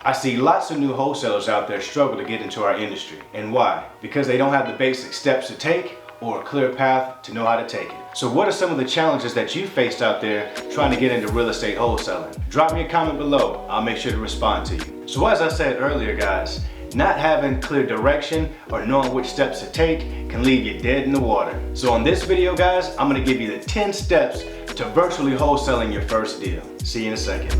I see lots of new wholesalers out there struggle to get into our industry. And why? Because they don't have the basic steps to take or a clear path to know how to take it. So what are some of the challenges that you faced out there trying to get into real estate wholesaling? Drop me a comment below. I'll make sure to respond to you. So as I said earlier, guys, not having clear direction or knowing which steps to take can leave you dead in the water. So on this video, guys, I'm gonna give you the 10 steps to virtually wholesaling your first deal. See you in a second.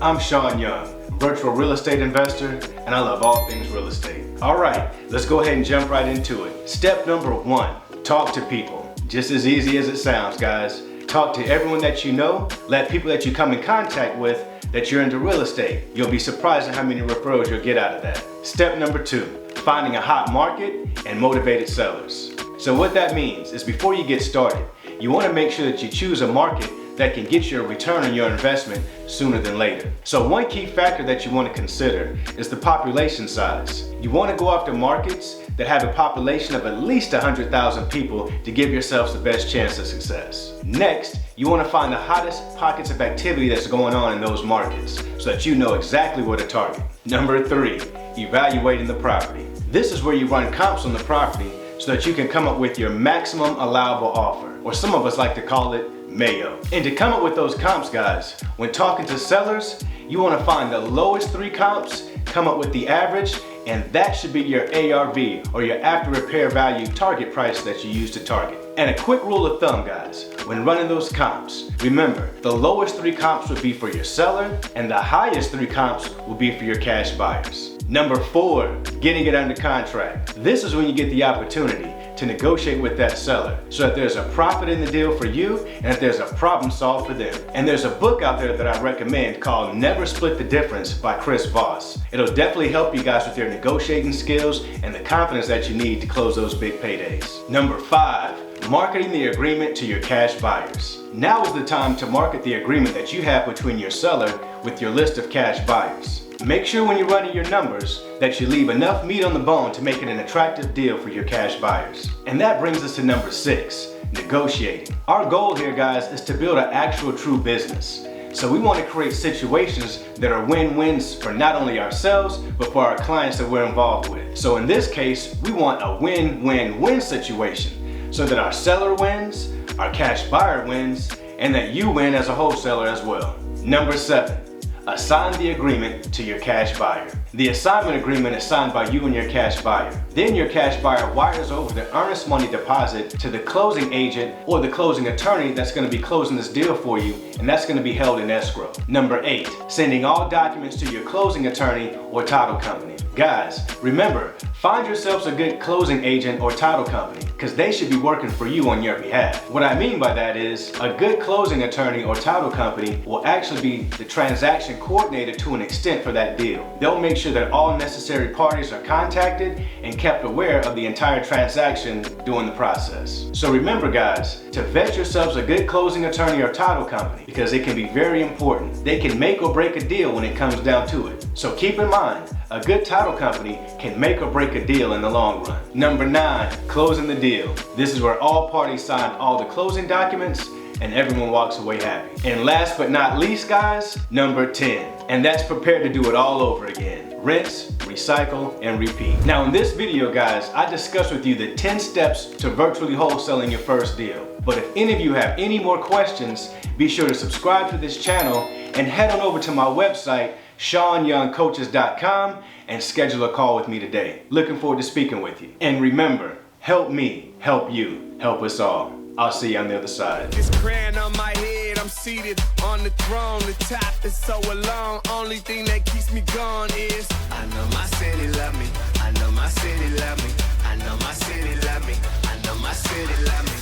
I'm Shaun Young, virtual real estate investor, and I love all things real estate. All right, let's go ahead and jump right into it. Step number 1, talk to people. Just as easy as it sounds, guys. Talk to everyone that you know. Let people that you come in contact with that you're into real estate. You'll be surprised at how many referrals you'll get out of that. Step number 2, finding a hot market and motivated sellers. So what that means is before you get started, you want to make sure that you choose a market that can get you a return on your investment sooner than later. So one key factor that you want to consider is the population size. You want to go after markets that have a population of at least 100,000 people to give yourselves the best chance of success. Next, you want to find the hottest pockets of activity that's going on in those markets so that you know exactly where to target. Number 3, evaluating the property. This is where you run comps on the property so that you can come up with your maximum allowable offer, or some of us like to call it Mayo. And to come up with those comps, guys, when talking to sellers, you want to find the lowest 3 comps, come up with the average, and that should be your ARV, or your after repair value target price that you use to target. And a quick rule of thumb, guys, when running those comps, remember, the lowest 3 comps would be for your seller, and the highest 3 comps will be for your cash buyers. Number 4, getting it under contract. This is when you get the opportunity to negotiate with that seller so that there's a profit in the deal for you and that there's a problem solved for them. And there's a book out there that I recommend called Never Split the Difference by Chris Voss. It'll definitely help you guys with your negotiating skills and the confidence that you need to close those big paydays. Number 5, marketing the agreement to your cash buyers. Now is the time to market the agreement that you have between your seller with your list of cash buyers. Make sure when you're running your numbers that you leave enough meat on the bone to make it an attractive deal for your cash buyers. And that brings us to number 6, negotiating. Our goal here, guys, is to build an actual true business. So we want to create situations that are win-wins for not only ourselves, but for our clients that we're involved with. So in this case, we want a win-win-win situation so that our seller wins, our cash buyer wins, and that you win as a wholesaler as well. Number 7, assign the agreement to your cash buyer. The assignment agreement is signed by you and your cash buyer. Then your cash buyer wires over the earnest money deposit to the closing agent or the closing attorney that's going to be closing this deal for you, and that's going to be held in escrow. Number 8, sending all documents to your closing attorney or title company. Guys, remember, find yourselves a good closing agent or title company because they should be working for you on your behalf. What I mean by that is a good closing attorney or title company will actually be the transaction coordinator to an extent for that deal. They'll make sure that all necessary parties are contacted and kept aware of the entire transaction during the process. So remember, guys, to vet yourselves a good closing attorney or title company because it can be very important. They can make or break a deal when it comes down to it. So keep in mind, a good title company can make or break a deal in the long run. Number 9, closing the deal. This is where all parties sign all the closing documents and everyone walks away happy. And last but not least, guys, number 10, and that's prepared to do it all over again. Rinse, recycle, and repeat. Now in this video, guys, I discussed with you the 10 steps to virtually wholesaling your first deal. But if any of you have any more questions, be sure to subscribe to this channel and head on over to my website, ShaunYoungCoaches.com, and schedule a call with me today. Looking forward to speaking with you. And remember, help me, help you, help us all. I'll see you on the other side. This crown on my head, I'm seated on the throne. The top is so alone. Only thing that keeps me going is I know my city love me. I know my city love me. I know my city love me. I know my city love me.